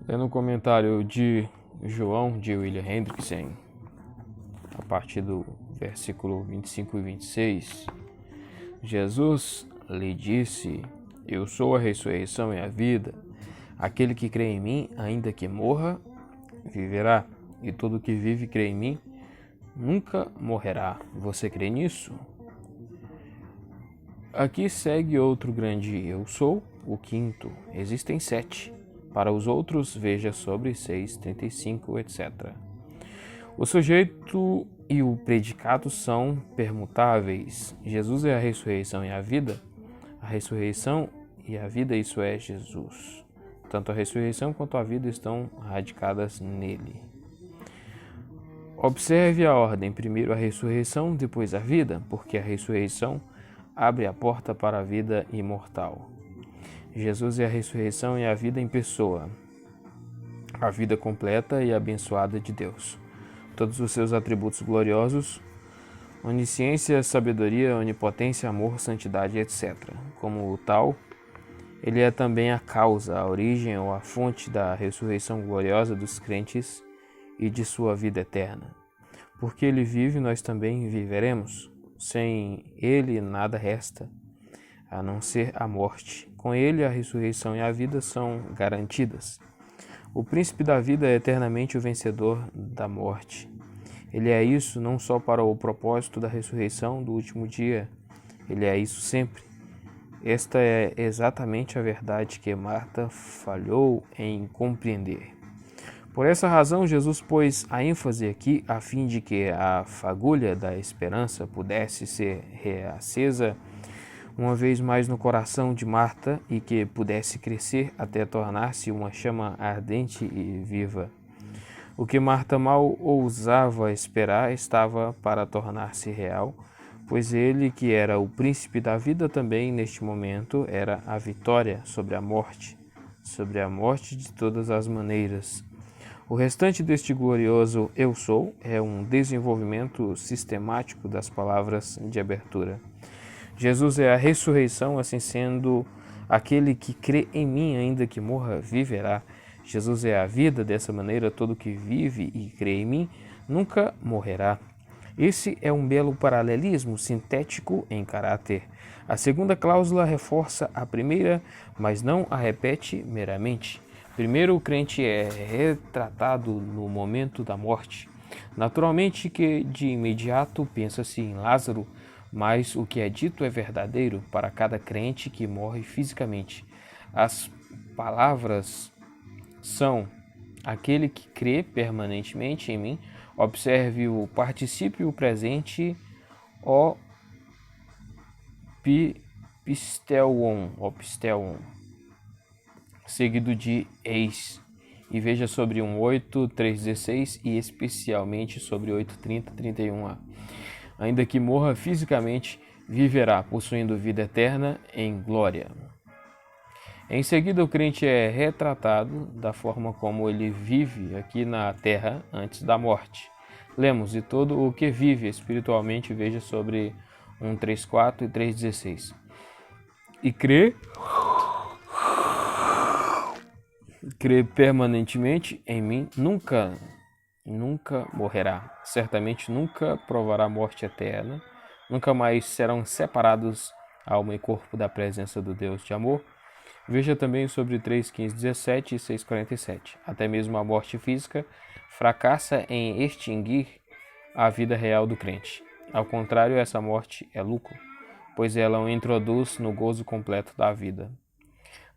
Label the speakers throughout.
Speaker 1: Lendo o comentário de João de William Hendrickson, a partir do versículo 25 e 26, Jesus lhe disse: Eu sou a ressurreição e a vida. Aquele que crê em mim, ainda que morra, viverá. E todo que vive e crê em mim, nunca morrerá. Você crê nisso? Aqui segue outro grande eu sou, o quinto. Existem 7. Para os outros, veja sobre 6, 35, etc. O sujeito e o predicado são permutáveis. Jesus é a ressurreição e a vida. A ressurreição e a vida, isso é Jesus. Tanto a ressurreição quanto a vida estão radicadas nele. Observe a ordem: primeiro a ressurreição, depois a vida, porque a ressurreição abre a porta para a vida imortal. Jesus é a ressurreição e a vida em pessoa, a vida completa e abençoada de Deus. Todos os seus atributos gloriosos, onisciência, sabedoria, onipotência, amor, santidade, etc. Como tal, ele é também a causa, a origem ou a fonte da ressurreição gloriosa dos crentes e de sua vida eterna. Porque ele vive, nós também viveremos. Sem ele nada resta, a não ser a morte. Com ele a ressurreição e a vida são garantidas. O príncipe da vida é eternamente o vencedor da morte. Ele é isso não só para o propósito da ressurreição do último dia, ele é isso sempre. Esta é exatamente a verdade que Marta falhou em compreender. Por essa razão, Jesus pôs a ênfase aqui a fim de que a fagulha da esperança pudesse ser reacesa uma vez mais no coração de Marta e que pudesse crescer até tornar-se uma chama ardente e viva. O que Marta mal ousava esperar estava para tornar-se real, pois ele, que era o príncipe da vida também neste momento, era a vitória sobre a morte de todas as maneiras. O restante deste glorioso Eu Sou é um desenvolvimento sistemático das palavras de abertura. Jesus é a ressurreição, assim sendo, aquele que crê em mim, ainda que morra, viverá. Jesus é a vida, dessa maneira todo que vive e crê em mim nunca morrerá. Esse é um belo paralelismo sintético em caráter. A segunda cláusula reforça a primeira, mas não a repete meramente. Primeiro, o crente é retratado no momento da morte. Naturalmente que de imediato pensa-se em Lázaro, mas o que é dito é verdadeiro para cada crente que morre fisicamente. As palavras são: aquele que crê permanentemente em mim. Observe o particípio presente o pistelon, seguido de eis, e veja sobre 1:8, 3:16 e especialmente sobre 8:30, 31a. Ainda que morra fisicamente, viverá, possuindo vida eterna em glória. Em seguida, o crente é retratado da forma como ele vive aqui na terra antes da morte. Lemos: e todo o que vive espiritualmente, veja sobre 1:3:4 e 3:16. E crê permanentemente em mim, nunca morrerá. Certamente nunca provará morte eterna. Nunca mais serão separados alma e corpo da presença do Deus de amor. Veja também sobre 3:15-17 e 6:47. Até mesmo a morte física fracassa em extinguir a vida real do crente. Ao contrário, essa morte é lucro, pois ela o introduz no gozo completo da vida.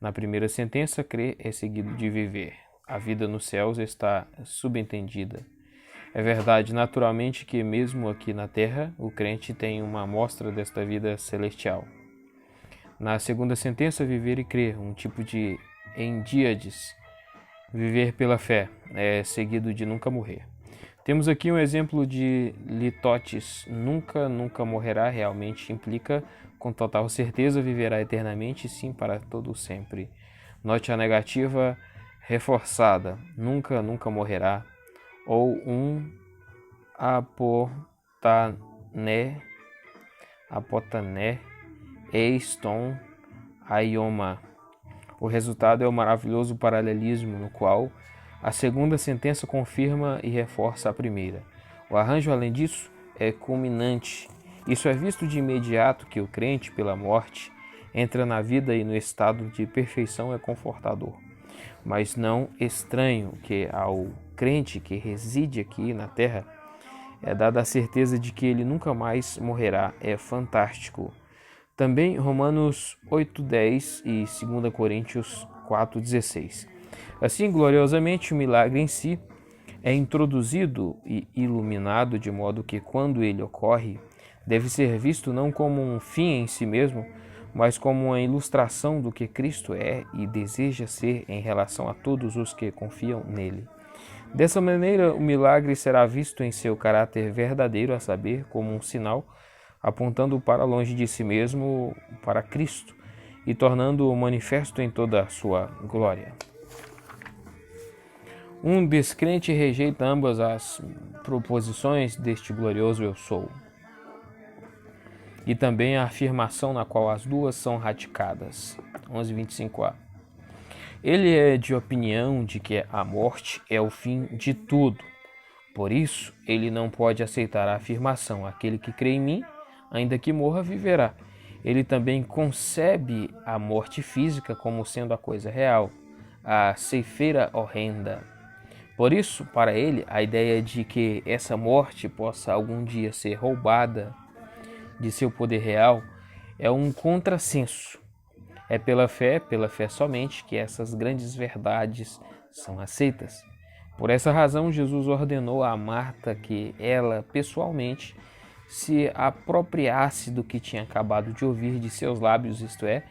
Speaker 1: Na primeira sentença, crer é seguido de viver. A vida nos céus está subentendida. É verdade, naturalmente, que mesmo aqui na terra, o crente tem uma amostra desta vida celestial. Na segunda sentença, viver e crer, um tipo de endíades, viver pela fé, é seguido de nunca morrer. Temos aqui um exemplo de litotes: nunca morrerá, realmente implica com total certeza viverá eternamente, sim, para todo sempre. Note a negativa reforçada: nunca morrerá, ou apotané eiston aioma. O resultado é o maravilhoso paralelismo no qual a segunda sentença confirma e reforça a primeira. O arranjo, além disso, é culminante. Isso é visto de imediato que o crente, pela morte, entra na vida e no estado de perfeição é confortador. Mas não estranho que ao crente que reside aqui na terra é dada a certeza de que ele nunca mais morrerá. É fantástico. Também Romanos 8:10 e 2 Coríntios 4:16. Assim, gloriosamente, o milagre em si é introduzido e iluminado de modo que, quando ele ocorre, deve ser visto não como um fim em si mesmo, mas como uma ilustração do que Cristo é e deseja ser em relação a todos os que confiam nele. Dessa maneira, o milagre será visto em seu caráter verdadeiro, a saber, como um sinal, apontando para longe de si mesmo, para Cristo, e tornando-o manifesto em toda a sua glória. Um descrente rejeita ambas as proposições deste glorioso eu sou, e também a afirmação na qual as duas são ratificadas. 11:25a. Ele é de opinião de que a morte é o fim de tudo. Por isso, ele não pode aceitar a afirmação: aquele que crê em mim, ainda que morra, viverá. Ele também concebe a morte física como sendo a coisa real, a ceifeira horrenda. Por isso, para ele, a ideia de que essa morte possa algum dia ser roubada de seu poder real é um contrassenso. É pela fé somente, que essas grandes verdades são aceitas. Por essa razão, Jesus ordenou a Marta que ela, pessoalmente, se apropriasse do que tinha acabado de ouvir de seus lábios, isto é,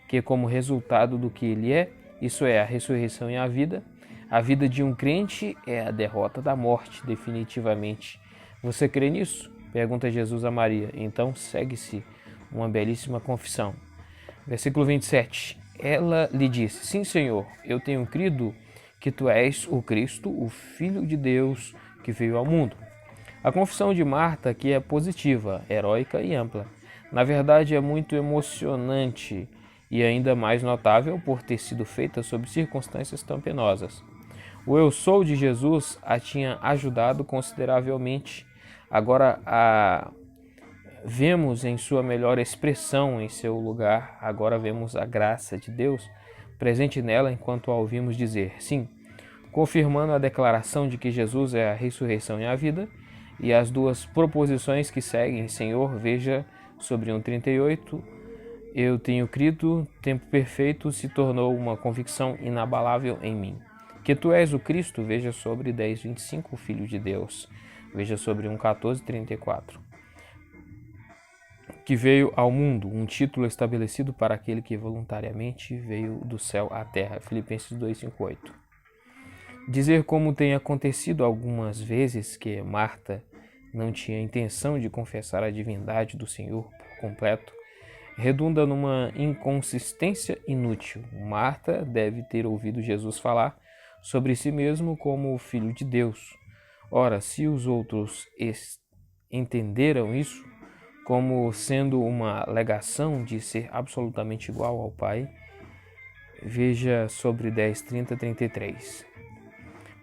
Speaker 1: que como resultado do que ele é, isso é, a ressurreição e a vida de um crente é a derrota da morte, definitivamente. Você crê nisso? Pergunta Jesus a Maria. Então segue-se uma belíssima confissão. Versículo 27. Ela lhe disse: Sim, Senhor, eu tenho crido que tu és o Cristo, o Filho de Deus que veio ao mundo. A confissão de Marta aqui é positiva, heróica e ampla. Na verdade, é muito emocionante e ainda mais notável por ter sido feita sob circunstâncias tão penosas. O eu sou de Jesus a tinha ajudado consideravelmente. Agora vemos em sua melhor expressão, em seu lugar. Agora vemos a graça de Deus presente nela enquanto a ouvimos dizer sim, confirmando a declaração de que Jesus é a ressurreição e a vida, e as duas proposições que seguem: Senhor, veja sobre 1:38, eu tenho crido, tempo perfeito, se tornou uma convicção inabalável em mim. Que tu és o Cristo, veja sobre 10:25, o Filho de Deus, veja sobre 1:14-34. Que veio ao mundo, um título estabelecido para aquele que voluntariamente veio do céu à terra, Filipenses 2:5-8. Dizer como tem acontecido algumas vezes que Marta não tinha intenção de confessar a divindade do Senhor por completo, redunda numa inconsistência inútil. Marta deve ter ouvido Jesus falar sobre si mesmo como o Filho de Deus. Ora, se os outros entenderam isso como sendo uma alegação de ser absolutamente igual ao Pai, veja sobre 10:30-33.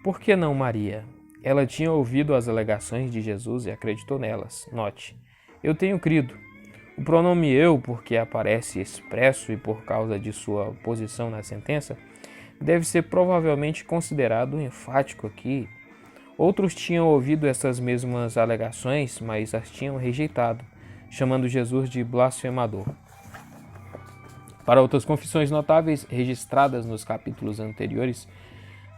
Speaker 1: Por que não Maria? Ela tinha ouvido as alegações de Jesus e acreditou nelas. Note, eu tenho crido. O pronome eu, porque aparece expresso e por causa de sua posição na sentença, deve ser provavelmente considerado enfático aqui. Outros tinham ouvido essas mesmas alegações, mas as tinham rejeitado, chamando Jesus de blasfemador. Para outras confissões notáveis registradas nos capítulos anteriores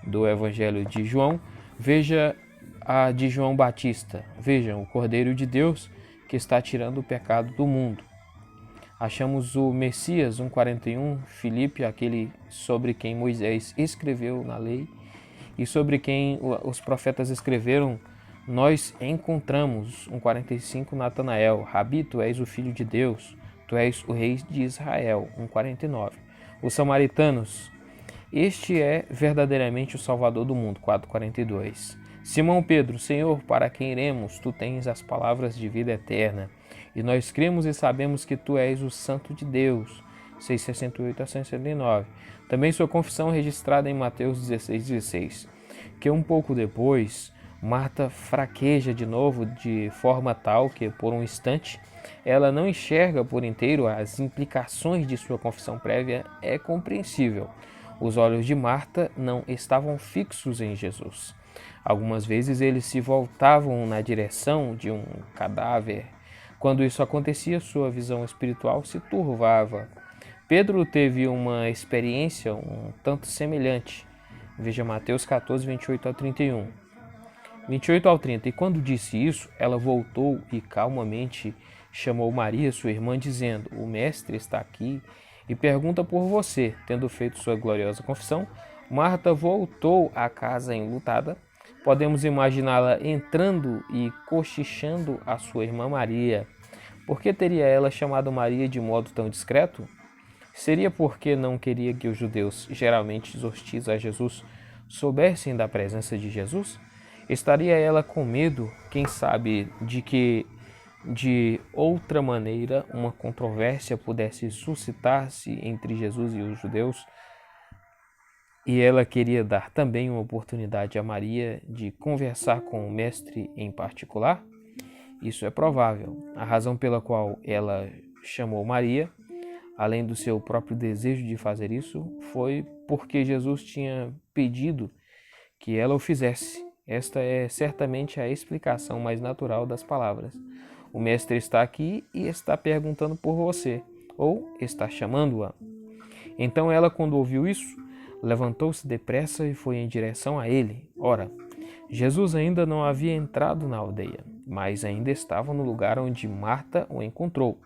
Speaker 1: do Evangelho de João, veja a de João Batista. Vejam, o Cordeiro de Deus que está tirando o pecado do mundo. Achamos o Messias, 1:41, Filipe, aquele sobre quem Moisés escreveu na lei e sobre quem os profetas escreveram, nós encontramos, 1:45, Natanael, Rabi, tu és o Filho de Deus, tu és o Rei de Israel, 1:49. Os samaritanos, este é verdadeiramente o Salvador do mundo, 4:42. Simão Pedro, Senhor, para quem iremos? Tu tens as palavras de vida eterna, e nós cremos e sabemos que tu és o Santo de Deus. 668 a 169. Também sua confissão registrada em Mateus 16:16, que um pouco depois, Marta fraqueja de novo de forma tal que, por um instante, ela não enxerga por inteiro as implicações de sua confissão prévia. É compreensível. Os olhos de Marta não estavam fixos em Jesus. Algumas vezes eles se voltavam na direção de um cadáver. Quando isso acontecia, sua visão espiritual se turvava. Pedro teve uma experiência um tanto semelhante. Veja Mateus 14, 28 ao 31. 28 ao 30. E quando disse isso, ela voltou e calmamente chamou Maria, sua irmã, dizendo: O mestre está aqui e pergunta por você. Tendo feito sua gloriosa confissão, Marta voltou à casa enlutada. Podemos imaginá-la entrando e cochichando a sua irmã Maria. Por que teria ela chamado Maria de modo tão discreto? Seria porque não queria que os judeus, geralmente hostis a Jesus, soubessem da presença de Jesus? Estaria ela com medo, quem sabe, de que de outra maneira uma controvérsia pudesse suscitar-se entre Jesus e os judeus? E ela queria dar também uma oportunidade a Maria de conversar com o mestre em particular? Isso é provável. A razão pela qual ela chamou Maria, além do seu próprio desejo de fazer isso, foi porque Jesus tinha pedido que ela o fizesse. Esta é certamente a explicação mais natural das palavras. O mestre está aqui e está perguntando por você, ou está chamando-a. Então ela, quando ouviu isso, levantou-se depressa e foi em direção a ele. Ora, Jesus ainda não havia entrado na aldeia, mas ainda estava no lugar onde Marta o encontrou.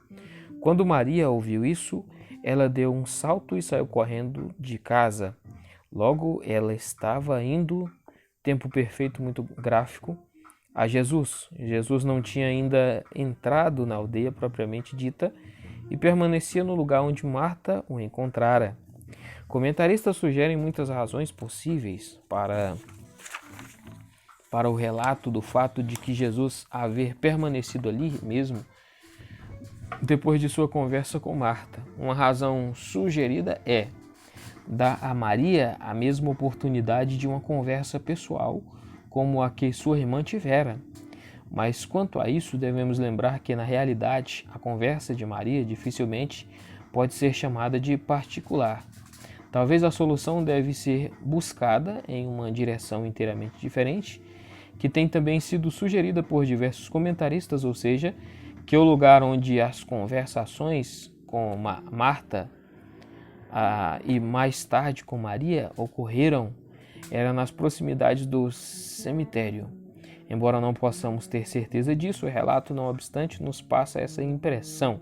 Speaker 1: Quando Maria ouviu isso, ela deu um salto e saiu correndo de casa. Logo, ela estava indo, tempo perfeito muito gráfico, a Jesus. Jesus não tinha ainda entrado na aldeia propriamente dita e permanecia no lugar onde Marta o encontrara. Comentaristas sugerem muitas razões possíveis para o relato do fato de que Jesus haver permanecido ali mesmo depois de sua conversa com Marta. Uma razão sugerida é dar a Maria a mesma oportunidade de uma conversa pessoal como a que sua irmã tivera. Mas quanto a isso, devemos lembrar que, na realidade, a conversa de Maria dificilmente pode ser chamada de particular. Talvez a solução deve ser buscada em uma direção inteiramente diferente, que tem também sido sugerida por diversos comentaristas, ou seja, que o lugar onde as conversações com Marta e mais tarde com Maria ocorreram era nas proximidades do cemitério. Embora não possamos ter certeza disso, o relato, não obstante, nos passa essa impressão.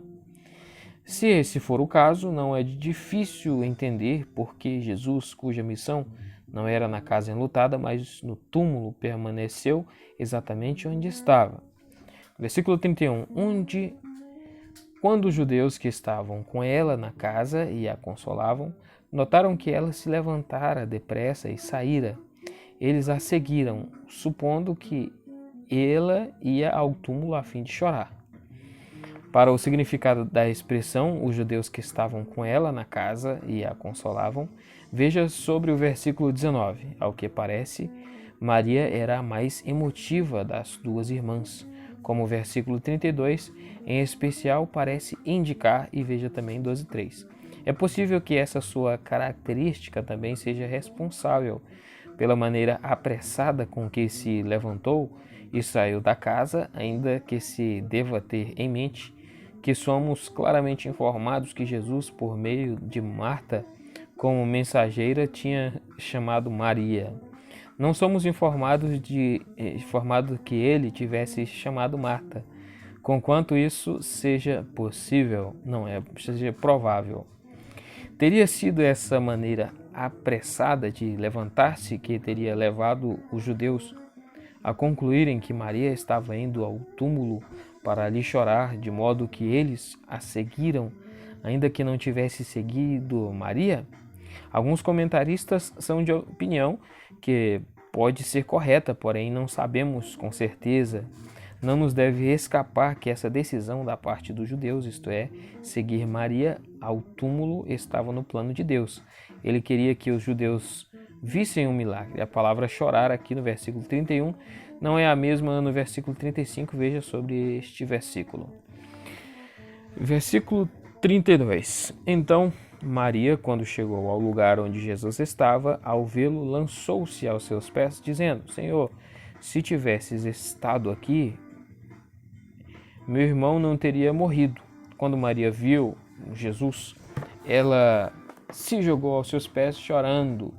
Speaker 1: Se esse for o caso, não é difícil entender por que Jesus, cuja missão não era na casa enlutada, mas no túmulo, permaneceu exatamente onde estava. Versículo 31. Quando os judeus que estavam com ela na casa e a consolavam, notaram que ela se levantara depressa e saíra. Eles a seguiram, supondo que ela ia ao túmulo a fim de chorar. Para o significado da expressão, os judeus que estavam com ela na casa e a consolavam, veja sobre o versículo 19. Ao que parece, Maria era a mais emotiva das duas irmãs, como o versículo 32, em especial, parece indicar, e veja também 12:3. É possível que essa sua característica também seja responsável pela maneira apressada com que se levantou e saiu da casa, ainda que se deva ter em mente que somos claramente informados que Jesus, por meio de Marta, como mensageira, tinha chamado Maria. Não somos informados que ele tivesse chamado Marta, conquanto isso seja possível, seja provável. Teria sido essa maneira apressada de levantar-se que teria levado os judeus a concluírem que Maria estava indo ao túmulo para ali chorar, de modo que eles a seguiram, ainda que não tivesse seguido Maria? Alguns comentaristas são de opinião que pode ser correta, porém não sabemos com certeza. Não nos deve escapar que essa decisão da parte dos judeus, isto é, seguir Maria, ao túmulo estava no plano de Deus. Ele queria que os judeus vissem um milagre. A palavra chorar aqui no versículo 31 não é a mesma no versículo 35. Veja sobre este versículo. Versículo 32. Então Maria, quando chegou ao lugar onde Jesus estava, ao vê-lo, lançou-se aos seus pés, dizendo: Senhor, se tivesses estado aqui, meu irmão não teria morrido. Quando Maria viu Jesus, ela se jogou aos seus pés chorando.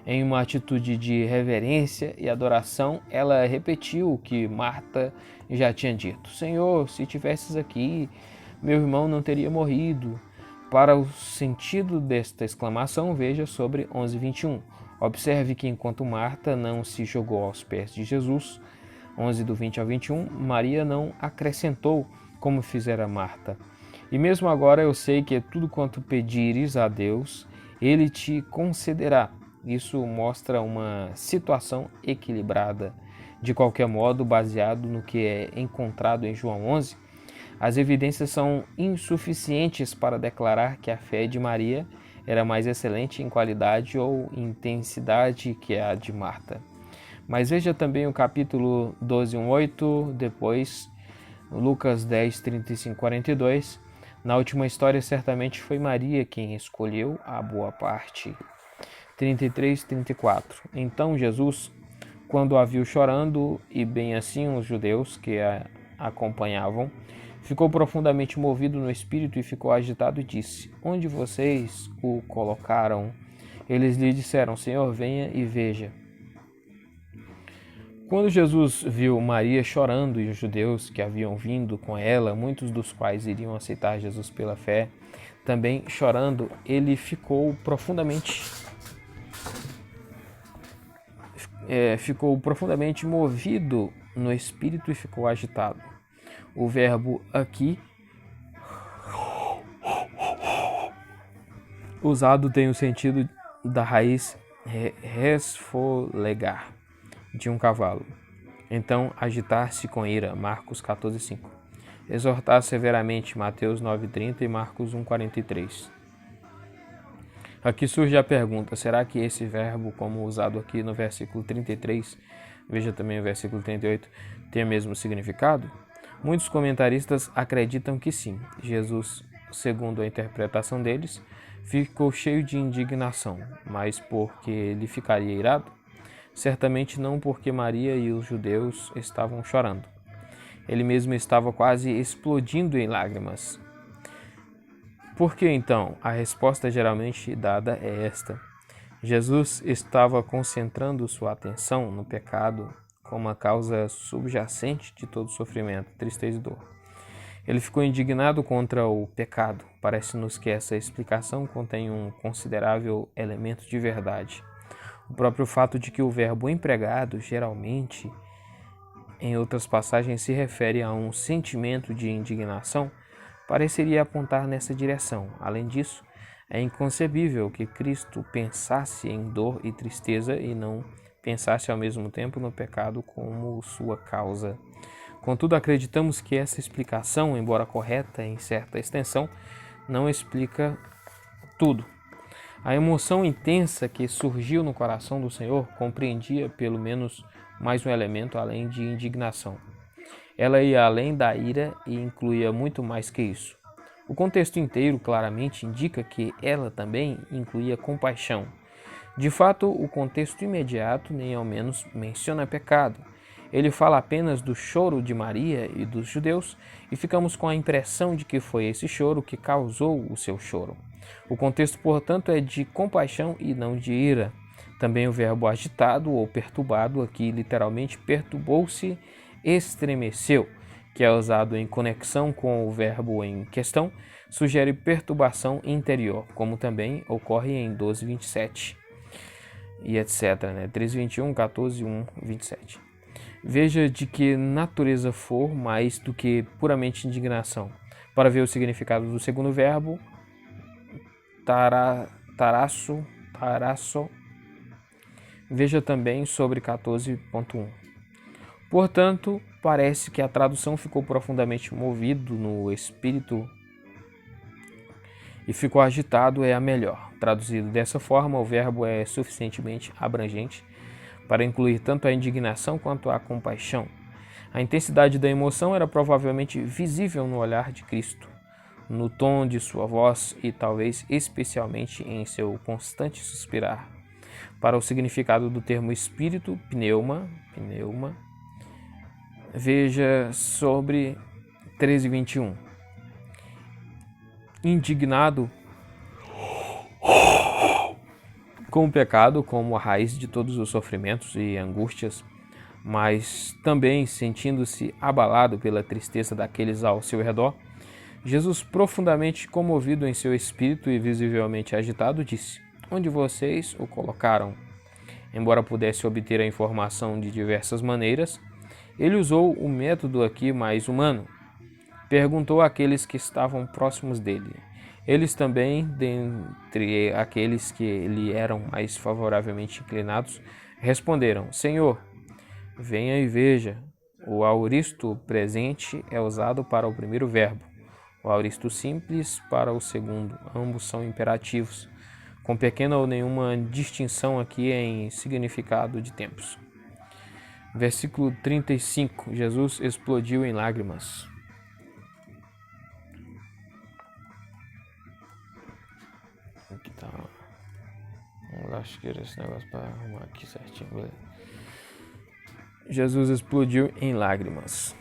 Speaker 1: Em uma atitude de reverência e adoração, ela repetiu o que Marta já tinha dito: Senhor, se tivesses aqui, meu irmão não teria morrido. Para o sentido desta exclamação, veja sobre 11:21. Observe que enquanto Marta não se jogou aos pés de Jesus, 11 do 20 ao 21, Maria não acrescentou como fizera Marta. E mesmo agora eu sei que tudo quanto pedires a Deus, Ele te concederá. Isso mostra uma situação equilibrada. De qualquer modo, baseado no que é encontrado em João 11, as evidências são insuficientes para declarar que a fé de Maria era mais excelente em qualidade ou intensidade que a de Marta. Mas veja também o capítulo 12:8, depois Lucas 10:35-42. Na última história, certamente foi Maria quem escolheu a boa parte. 33:34. Então Jesus, quando a viu chorando, e bem assim os judeus que a acompanhavam, ficou profundamente movido no espírito e ficou agitado e disse: Onde vocês o colocaram? Eles lhe disseram: Senhor, venha e veja. Quando Jesus viu Maria chorando e os judeus que haviam vindo com ela, muitos dos quais iriam aceitar Jesus pela fé, também chorando, ele ficou profundamente movido no espírito e ficou agitado. O verbo aqui usado tem o sentido da raiz resfolegar, de um cavalo. Então, agitar-se com ira, Marcos 14:5. Exortar severamente, Mateus 9:30 e Marcos 1:43. Aqui surge a pergunta: será que esse verbo, como usado aqui no versículo 33, veja também o versículo 38, tem o mesmo significado? Muitos comentaristas acreditam que sim. Jesus, segundo a interpretação deles, ficou cheio de indignação, mas porque ele ficaria irado? Certamente não, porque Maria e os judeus estavam chorando. Ele mesmo estava quase explodindo em lágrimas. Por que então? A resposta geralmente dada é esta: Jesus estava concentrando sua atenção no pecado como a causa subjacente de todo sofrimento, tristeza e dor. Ele ficou indignado contra o pecado. Parece-nos que essa explicação contém um considerável elemento de verdade. O próprio fato de que o verbo empregado, geralmente, em outras passagens, se refere a um sentimento de indignação, pareceria apontar nessa direção. Além disso, é inconcebível que Cristo pensasse em dor e tristeza e não pensasse ao mesmo tempo no pecado como sua causa. Contudo, acreditamos que essa explicação, embora correta em certa extensão, não explica tudo. A emoção intensa que surgiu no coração do Senhor compreendia pelo menos mais um elemento além de indignação. Ela ia além da ira e incluía muito mais que isso. O contexto inteiro claramente indica que ela também incluía compaixão. De fato, o contexto imediato nem ao menos menciona pecado. Ele fala apenas do choro de Maria e dos judeus e ficamos com a impressão de que foi esse choro que causou o seu choro. O contexto, portanto, é de compaixão e não de ira. Também o verbo agitado ou perturbado aqui literalmente perturbou-se, estremeceu, que é usado em conexão com o verbo em questão, sugere perturbação interior, como também ocorre em 12:27 e etc. 13:21, 14:1, 27. Veja de que natureza for mais do que puramente indignação. Para ver o significado do segundo verbo, tarasso, veja também sobre 14.1. Portanto, parece que a tradução ficou profundamente movido no espírito e ficou agitado é a melhor. Traduzido dessa forma, o verbo é suficientemente abrangente para incluir tanto a indignação quanto a compaixão. A intensidade da emoção era provavelmente visível no olhar de Cristo, no tom de sua voz e talvez especialmente em seu constante suspirar. Para o significado do termo espírito, pneuma, veja sobre 13:21. Indignado com o pecado como a raiz de todos os sofrimentos e angústias, mas também sentindo-se abalado pela tristeza daqueles ao seu redor, Jesus, profundamente comovido em seu espírito e visivelmente agitado, disse: "Onde vocês o colocaram?" Embora pudesse obter a informação de diversas maneiras, ele usou o método aqui mais humano. Perguntou àqueles que estavam próximos dele. Eles também, dentre aqueles que lhe eram mais favoravelmente inclinados, responderam: "Senhor, venha e veja." O aoristo presente é usado para o primeiro verbo, o aoristo simples para o segundo. Ambos são imperativos, com pequena ou nenhuma distinção aqui em significado de tempos. Versículo 35. Jesus explodiu em lágrimas. Aqui tá. Vamos lá, acho que era esse negócio para arrumar aqui certinho. Beleza. Jesus explodiu em lágrimas.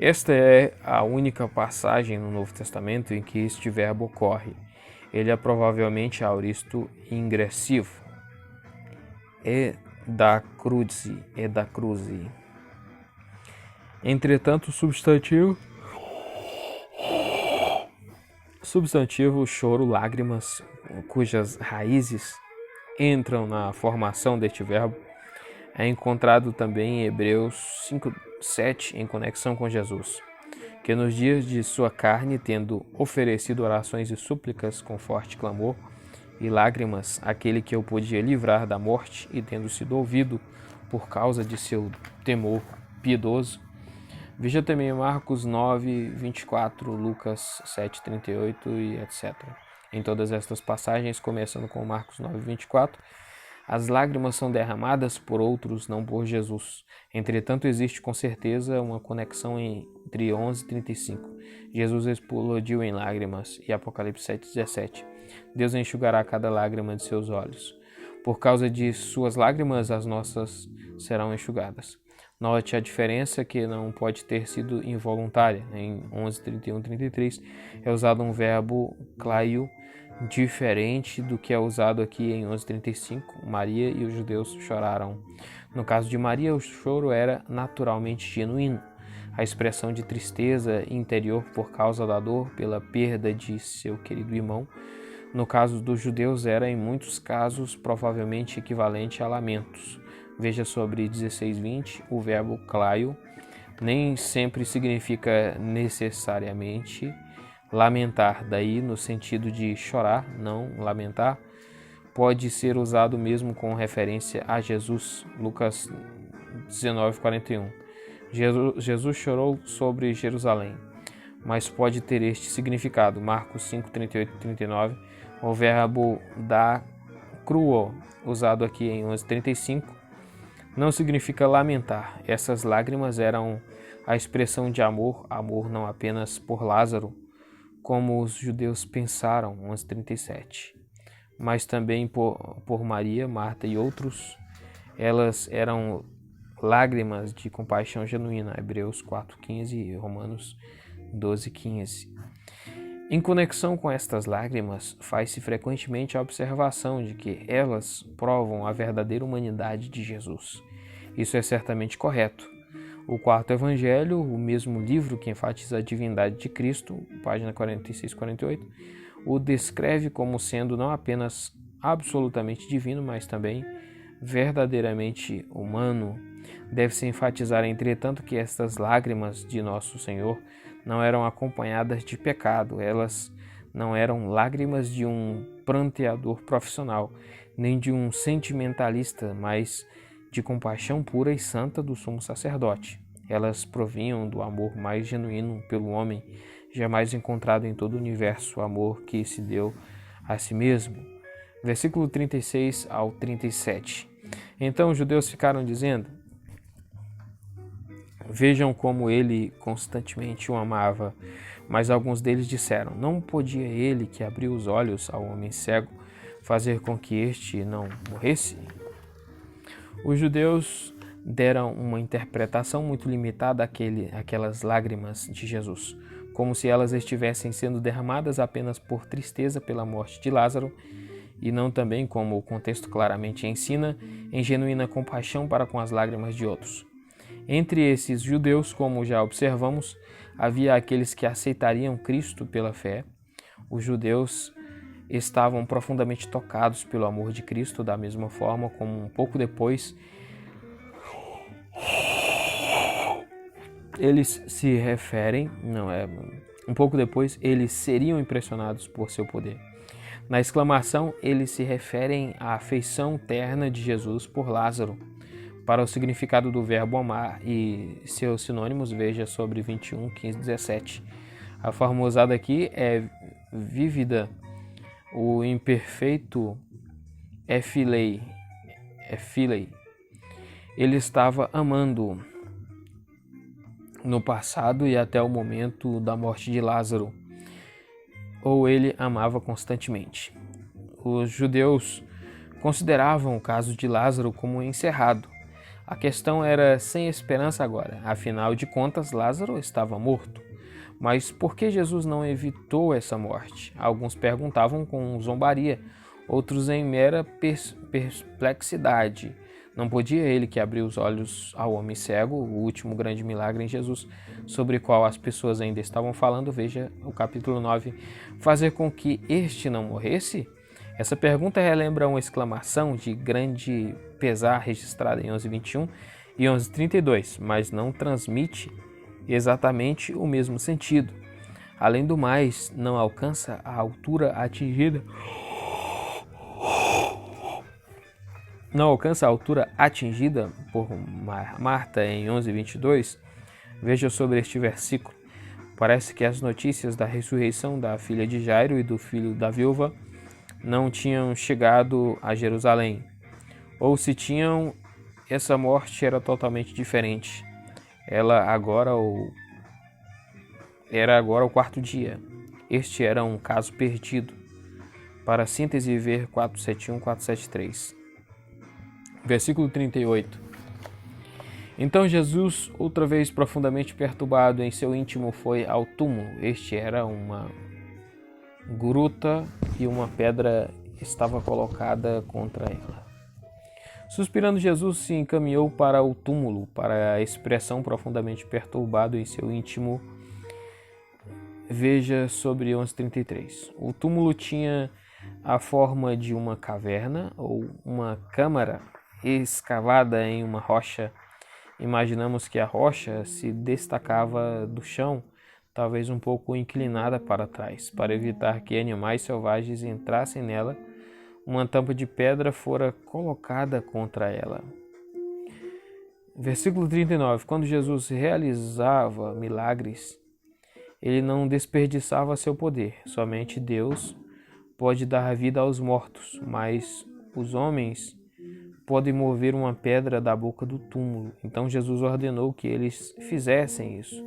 Speaker 1: Esta é a única passagem no Novo Testamento em que este verbo ocorre. Ele é provavelmente aoristo ingressivo. É da cruzi. Entretanto, substantivo choro, lágrimas, cujas raízes entram na formação deste verbo, é encontrado também em Hebreus 5:7 em conexão com Jesus, que nos dias de sua carne, tendo oferecido orações e súplicas com forte clamor e lágrimas, aquele que o podia livrar da morte, e tendo sido ouvido por causa de seu temor piedoso. Veja também Marcos 9:24, Lucas 7:38 e etc. Em todas estas passagens, começando com Marcos 9:24, as lágrimas são derramadas por outros, não por Jesus. Entretanto, existe com certeza uma conexão entre 11:35. Jesus explodiu em lágrimas, e Apocalipse 7:17. Deus enxugará cada lágrima de seus olhos. Por causa de suas lágrimas, as nossas serão enxugadas. Note a diferença, que não pode ter sido involuntária. Em 11:31-33 é usado um verbo claio diferente do que é usado aqui em 11:35. Maria e os judeus choraram. No caso de Maria, o choro era naturalmente genuíno. A expressão de tristeza interior por causa da dor pela perda de seu querido irmão. No caso dos judeus, era em muitos casos provavelmente equivalente a lamentos. Veja sobre 16:20, o verbo claio nem sempre significa necessariamente lamentar, daí no sentido de chorar, não lamentar. Pode ser usado mesmo com referência a Jesus, Lucas 19:41. Jesus chorou sobre Jerusalém, mas pode ter este significado, Marcos 5:38-39, o verbo da cruo, usado aqui em 11:35, não significa lamentar. Essas lágrimas eram a expressão de amor não apenas por Lázaro, como os judeus pensaram, 11:37, mas também por Maria, Marta e outros. Elas eram lágrimas de compaixão genuína, Hebreus 4:15 e Romanos 12:15. Em conexão com estas lágrimas, faz-se frequentemente a observação de que elas provam a verdadeira humanidade de Jesus. Isso é certamente correto. O quarto evangelho, o mesmo livro que enfatiza a divindade de Cristo, página 46-48, o descreve como sendo não apenas absolutamente divino, mas também verdadeiramente humano. Deve-se enfatizar, entretanto, que estas lágrimas de Nosso Senhor não eram acompanhadas de pecado. Elas não eram lágrimas de um pranteador profissional, nem de um sentimentalista, mas de compaixão pura e santa do sumo sacerdote. Elas provinham do amor mais genuíno pelo homem. jamais encontrado em todo o universo, o amor que se deu a si mesmo. Versículo 36 ao 37. Então os judeus ficaram dizendo: vejam como ele constantemente o amava. Mas alguns deles disseram: não podia ele, que abriu os olhos ao homem cego, fazer com que este não morresse? Os judeus deram uma interpretação muito limitada àquelas lágrimas de Jesus, como se elas estivessem sendo derramadas apenas por tristeza pela morte de Lázaro, e não também, como o contexto claramente ensina, em genuína compaixão para com as lágrimas de outros. Entre esses judeus, como já observamos, havia aqueles que aceitariam Cristo pela fé. Os judeus estavam profundamente tocados pelo amor de Cristo, da mesma forma como um pouco depois eles seriam impressionados por seu poder. Na exclamação, eles se referem à afeição terna de Jesus por Lázaro. Para o significado do verbo amar e seus sinônimos, veja sobre 21, 15, 17. A forma usada aqui é vívida. O imperfeito é philei. Ele estava amando no passado e até o momento da morte de Lázaro, ou ele amava constantemente. Os judeus consideravam o caso de Lázaro como encerrado. A questão era sem esperança agora, afinal de contas Lázaro estava morto. Mas por que Jesus não evitou essa morte? Alguns perguntavam com zombaria, outros em mera perplexidade. Não podia ele, que abriu os olhos ao homem cego, o último grande milagre em Jesus, sobre o qual as pessoas ainda estavam falando, veja o capítulo 9, fazer com que este não morresse? Essa pergunta relembra uma exclamação de grande pesar registrada em 11:21 e 11:32, mas não transmite exatamente o mesmo sentido. Além do mais, não alcança a altura atingida por Marta em 11:22. Veja sobre este versículo. Parece que as notícias da ressurreição da filha de Jairo e do filho da viúva não tinham chegado a Jerusalém. Ou se tinham, essa morte era totalmente diferente. Era agora o quarto dia. Este era um caso perdido. Para síntese, ver 471, 473. Versículo 38. Então Jesus, outra vez profundamente perturbado em seu íntimo, foi ao túmulo. Este era uma gruta e uma pedra estava colocada contra ela. Suspirando, Jesus se encaminhou para o túmulo, para a expressão profundamente perturbado em seu íntimo. Veja sobre 11:33. O túmulo tinha a forma de uma caverna ou uma câmara escavada em uma rocha. Imaginamos que a rocha se destacava do chão, talvez um pouco inclinada para trás, para evitar que animais selvagens entrassem nela. Uma tampa de pedra fora colocada contra ela. Versículo 39. Quando Jesus realizava milagres, ele não desperdiçava seu poder. Somente Deus pode dar vida aos mortos, mas os homens podem mover uma pedra da boca do túmulo. Então Jesus ordenou que eles fizessem isso.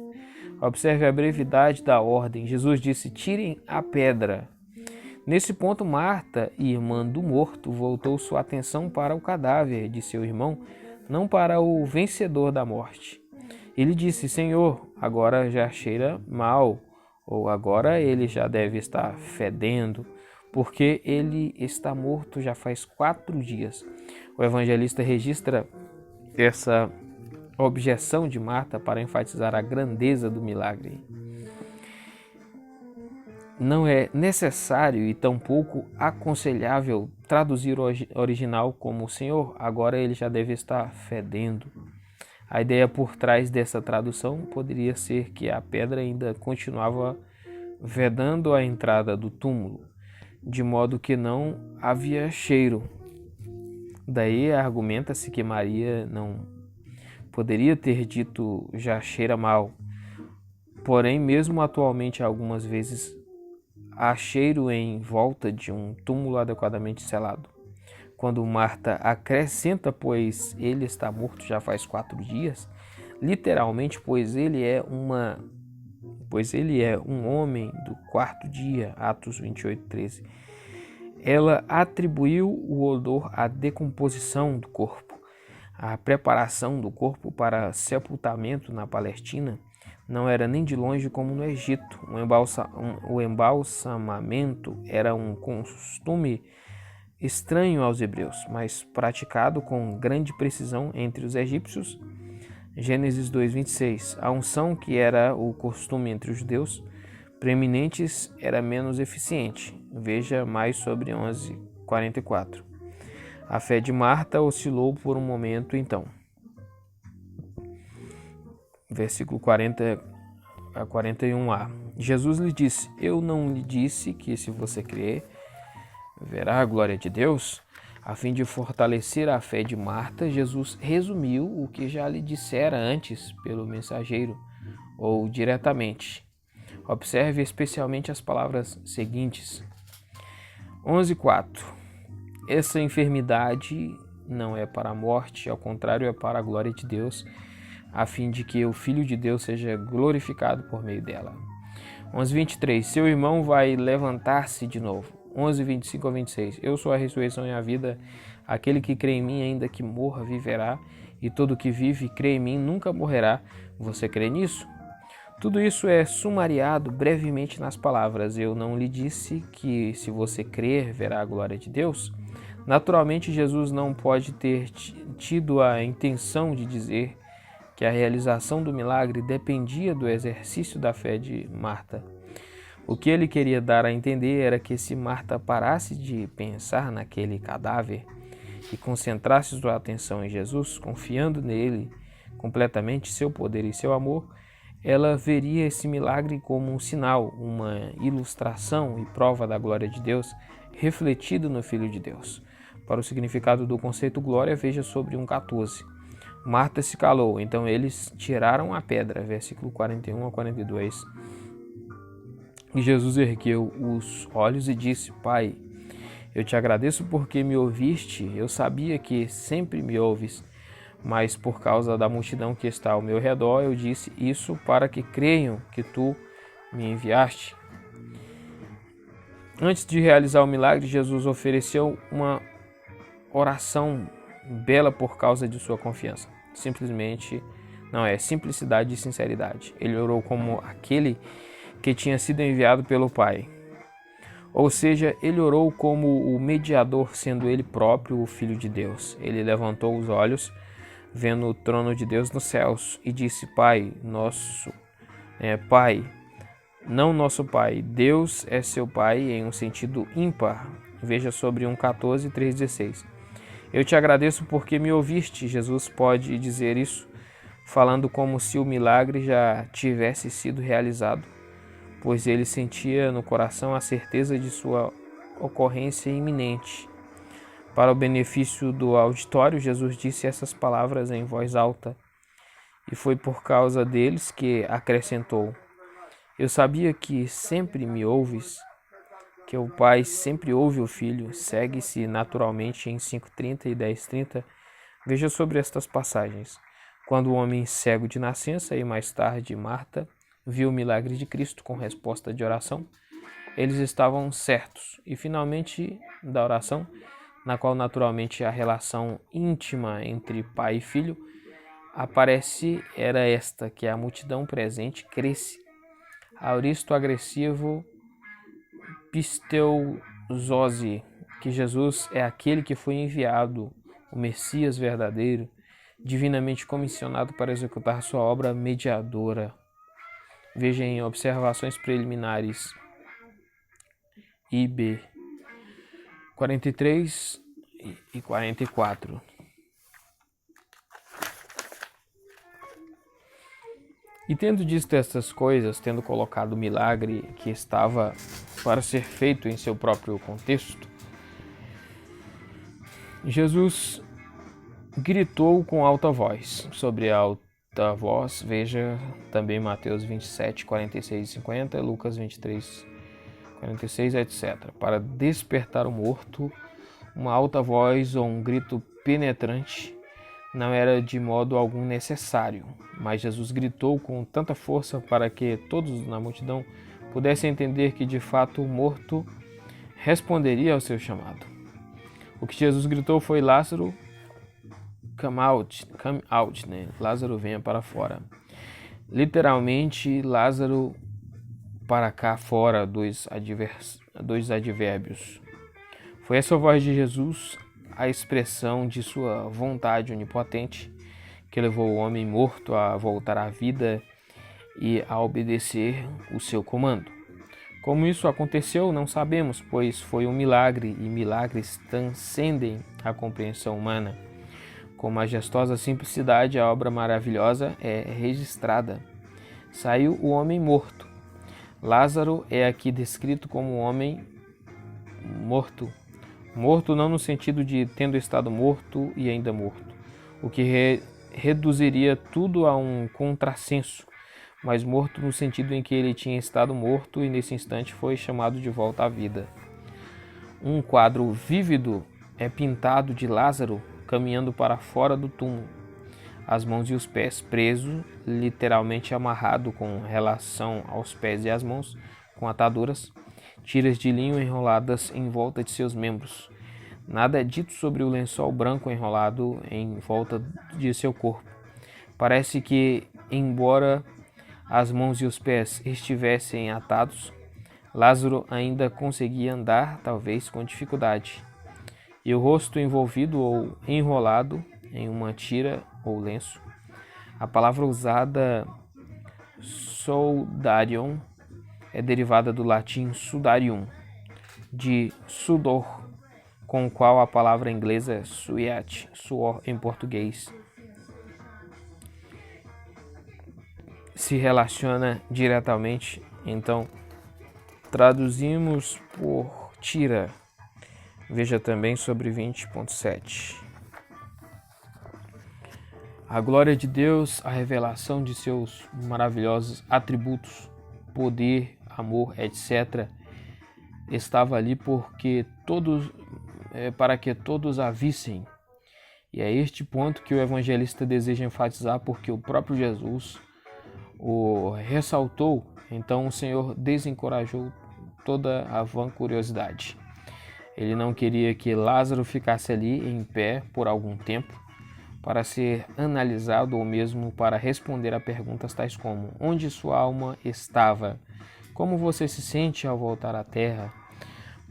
Speaker 1: Observe a brevidade da ordem. Jesus disse: tirem a pedra. Nesse ponto, Marta, irmã do morto, voltou sua atenção para o cadáver de seu irmão, não para o vencedor da morte. Ele disse: Senhor, agora já cheira mal, ou agora ele já deve estar fedendo, porque ele está morto já faz 4 dias. O evangelista registra essa objeção de Marta para enfatizar a grandeza do milagre. Não é necessário e tampouco aconselhável traduzir o original como Senhor, agora ele já deve estar fedendo. A ideia por trás dessa tradução poderia ser que a pedra ainda continuava vedando a entrada do túmulo, de modo que não havia cheiro. Daí argumenta-se que Maria não poderia ter dito já cheira mal, Porém, mesmo atualmente, algumas vezes há cheiro em volta de um túmulo adequadamente selado. Quando Marta acrescenta, pois ele está morto já faz 4 dias, literalmente, pois ele é um homem do 4º dia, Atos 28:13. Ela atribuiu o odor à decomposição do corpo. A preparação do corpo para sepultamento na Palestina não era nem de longe como no Egito. O embalsamamento era um costume estranho aos hebreus, mas praticado com grande precisão entre os egípcios. Gênesis 2:26. A unção, que era o costume entre os judeus preeminentes, era menos eficiente. Veja mais sobre 11:44. A fé de Marta oscilou por um momento então. Versículo 40 a 41a. Jesus lhe disse: Eu não lhe disse que, se você crer, verá a glória de Deus? A fim de fortalecer a fé de Marta, Jesus resumiu o que já lhe dissera antes pelo mensageiro, ou diretamente. Observe especialmente as palavras seguintes. 11:4. Essa enfermidade não é para a morte, ao contrário, é para a glória de Deus, a fim de que o Filho de Deus seja glorificado por meio dela. 11:23. Seu irmão vai levantar-se de novo. 11:25 a 26. Eu sou a ressurreição e a vida. Aquele que crê em mim, ainda que morra, viverá. E todo que vive e crê em mim nunca morrerá. Você crê nisso? Tudo isso é sumariado brevemente nas palavras: eu não lhe disse que, se você crer, verá a glória de Deus? Naturalmente, Jesus não pode ter tido a intenção de dizer que a realização do milagre dependia do exercício da fé de Marta. O que ele queria dar a entender era que, se Marta parasse de pensar naquele cadáver e concentrasse sua atenção em Jesus, confiando nele completamente, seu poder e seu amor, ela veria esse milagre como um sinal, uma ilustração e prova da glória de Deus refletido no Filho de Deus. Para o significado do conceito glória, veja sobre 1:14. Marta se calou, então eles tiraram a pedra, versículo 41 a 42. E Jesus ergueu os olhos e disse: Pai, eu te agradeço porque me ouviste. Eu sabia que sempre me ouves, mas por causa da multidão que está ao meu redor, eu disse isso para que creiam que tu me enviaste. Antes de realizar o milagre, Jesus ofereceu uma oração bela por causa de sua confiança. Simplicidade e sinceridade. Ele orou como aquele que tinha sido enviado pelo Pai. Ou seja, ele orou como o mediador, sendo ele próprio o Filho de Deus. Ele levantou os olhos, vendo o trono de Deus nos céus, e disse: Pai, não nosso Pai, Deus é seu Pai em um sentido ímpar. Veja sobre 1:14 e 3:16. Eu te agradeço porque me ouviste. Jesus pode dizer isso falando como se o milagre já tivesse sido realizado, pois ele sentia no coração a certeza de sua ocorrência iminente. Para o benefício do auditório, Jesus disse essas palavras em voz alta, e foi por causa deles que acrescentou: Eu sabia que sempre me ouves, que o Pai sempre ouve o Filho. Segue-se naturalmente em 5:30 e 10:30. Veja sobre estas passagens. Quando o homem cego de nascença e mais tarde Marta viu o milagre de Cristo com resposta de oração, eles estavam certos. E finalmente da oração, na qual naturalmente a relação íntima entre pai e filho aparece, era esta, que a multidão presente cresce. Auristo agressivo pisteusose, que Jesus é aquele que foi enviado, o Messias verdadeiro, divinamente comissionado para executar sua obra mediadora. Veja em Observações Preliminares, IB 43 e 44. E tendo dito estas coisas, tendo colocado o milagre que estava para ser feito em seu próprio contexto, Jesus gritou com alta voz sobre a outra voz, veja também Mateus 27, 46 e 50, Lucas 23, 46, etc. Para despertar o morto, uma alta voz ou um grito penetrante não era de modo algum necessário, mas Jesus gritou com tanta força para que todos na multidão pudessem entender que de fato o morto responderia ao seu chamado. O que Jesus gritou foi: Lázaro, come out, né? Lázaro, venha para fora. Literalmente, Lázaro para cá fora, dois advérbios. Foi essa voz de Jesus, a expressão de sua vontade onipotente, que levou o homem morto a voltar à vida e a obedecer o seu comando. Como isso aconteceu, não sabemos, pois foi um milagre, e milagres transcendem a compreensão humana. Com majestosa simplicidade, a obra maravilhosa é registrada. Saiu o homem morto. Lázaro é aqui descrito como um homem morto. Morto não no sentido de tendo estado morto e ainda morto, o que reduziria tudo a um contrassenso, mas morto no sentido em que ele tinha estado morto e nesse instante foi chamado de volta à vida. Um quadro vívido é pintado de Lázaro caminhando para fora do túmulo, as mãos e os pés presos, literalmente amarrado com relação aos pés e às mãos, com ataduras, tiras de linho enroladas em volta de seus membros. Nada é dito sobre o lençol branco enrolado em volta de seu corpo. Parece que, embora as mãos e os pés estivessem atados, Lázaro ainda conseguia andar, talvez com dificuldade, e o rosto envolvido ou enrolado em uma tira ou lenço. A palavra usada, soldarium, é derivada do latim sudarium, de sudor, com o qual a palavra inglesa sweat, suor em português, se relaciona diretamente. Então, traduzimos por tira. Veja também sobre 20.7. A glória de Deus, a revelação de seus maravilhosos atributos, poder, amor, etc., estava ali para que todos a vissem. E é este ponto que o evangelista deseja enfatizar, porque o próprio Jesus o ressaltou. Então o Senhor desencorajou toda a vã curiosidade. Ele não queria que Lázaro ficasse ali em pé por algum tempo para ser analisado ou mesmo para responder a perguntas tais como: onde sua alma estava? Como você se sente ao voltar à terra?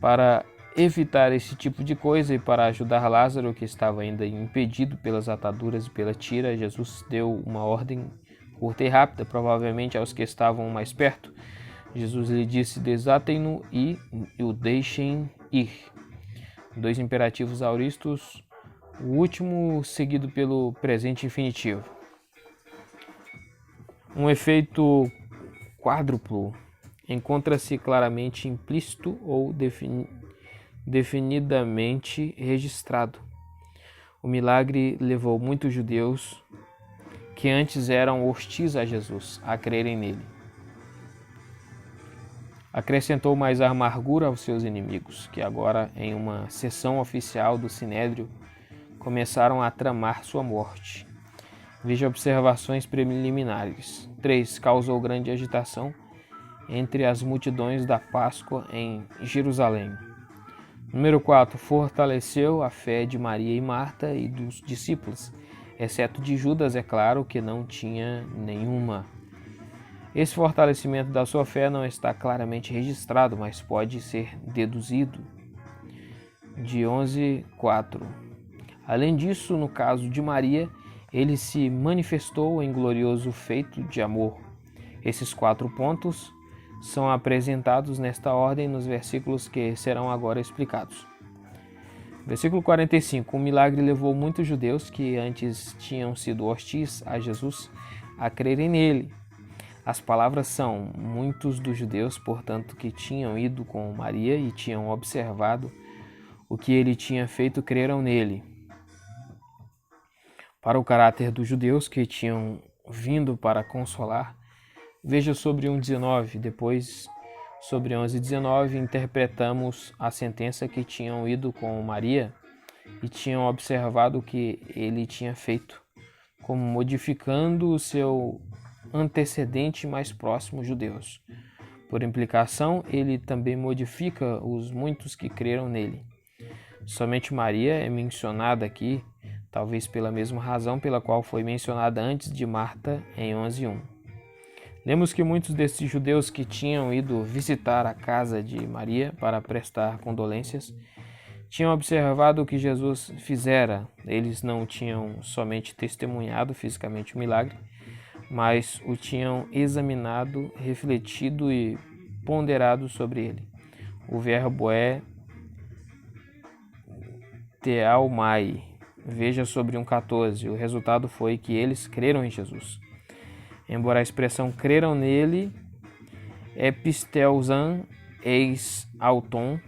Speaker 1: Para evitar esse tipo de coisa e para ajudar Lázaro, que estava ainda impedido pelas ataduras e pela tira, Jesus deu uma ordem curta e rápida, provavelmente aos que estavam mais perto. Jesus lhe disse: desatem-no e o deixem ir. Dois imperativos aoristos, o último seguido pelo presente infinitivo. Um efeito quádruplo encontra-se claramente implícito ou definidamente registrado. O milagre levou muitos judeus que antes eram hostis a Jesus a crerem nele. Acrescentou mais amargura aos seus inimigos, que agora, em uma sessão oficial do Sinédrio, começaram a tramar sua morte. Veja observações preliminares. 3. Causou grande agitação entre as multidões da Páscoa em Jerusalém. Número 4. Fortaleceu a fé de Maria e Marta e dos discípulos, exceto de Judas, é claro, que não tinha nenhuma. Esse fortalecimento da sua fé não está claramente registrado, mas pode ser deduzido. De 11:4. Além disso, no caso de Maria, ele se manifestou em glorioso feito de amor. Esses 4 pontos são apresentados nesta ordem nos versículos que serão agora explicados. Versículo 45. O milagre levou muitos judeus que antes tinham sido hostis a Jesus a crerem nele. As palavras são: muitos dos judeus, portanto, que tinham ido com Maria e tinham observado o que ele tinha feito, creram nele. Para o caráter dos judeus que tinham vindo para consolar. Veja sobre 1,19, depois sobre 11,19 interpretamos a sentença que tinham ido com Maria e tinham observado o que ele tinha feito, como modificando o seu antecedente mais próximo, judeus. Por implicação, ele também modifica os muitos que creram nele. Somente Maria é mencionada aqui, talvez pela mesma razão pela qual foi mencionada antes de Marta em 11:1. Lemos que muitos desses judeus que tinham ido visitar a casa de Maria para prestar condolências tinham observado o que Jesus fizera. Eles não tinham somente testemunhado fisicamente o milagre, mas o tinham examinado, refletido e ponderado sobre ele. O verbo é theaomai. Veja sobre 1,14. O resultado foi que eles creram em Jesus. Embora a expressão creram nele, episteusan eis auton,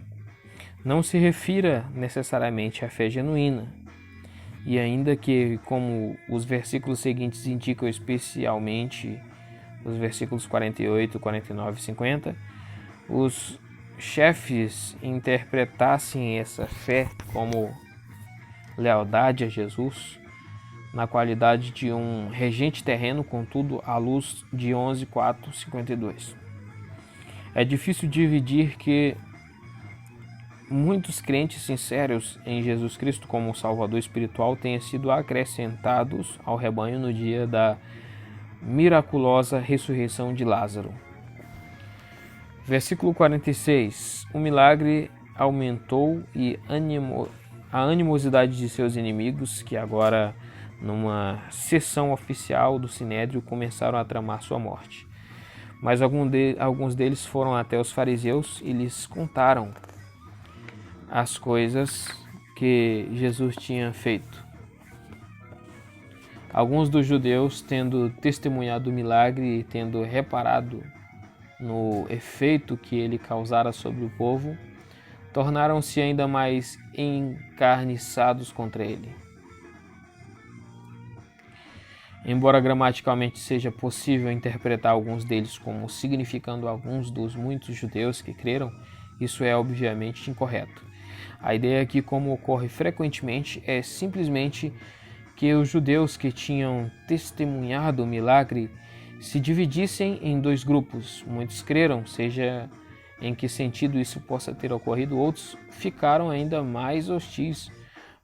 Speaker 1: não se refira necessariamente à fé genuína. E ainda que, como os versículos seguintes indicam, especialmente os versículos 48, 49 e 50, os chefes interpretassem essa fé como lealdade a Jesus, na qualidade de um regente terreno, contudo, à luz de 11:4-52. É difícil dividir que muitos crentes sinceros em Jesus Cristo como Salvador espiritual tenham sido acrescentados ao rebanho no dia da miraculosa ressurreição de Lázaro. Versículo 46. O milagre aumentou e a animosidade de seus inimigos, que agora, numa sessão oficial do Sinédrio, começaram a tramar sua morte. Mas alguns deles foram até os fariseus e lhes contaram as coisas que Jesus tinha feito. Alguns dos judeus, tendo testemunhado o milagre e tendo reparado no efeito que ele causara sobre o povo, tornaram-se ainda mais encarniçados contra ele. Embora gramaticalmente seja possível interpretar alguns deles como significando alguns dos muitos judeus que creram, isso é obviamente incorreto. A ideia aqui, como ocorre frequentemente, é simplesmente que os judeus que tinham testemunhado o milagre se dividissem em dois grupos. Muitos creram, seja em que sentido isso possa ter ocorrido, outros ficaram ainda mais hostis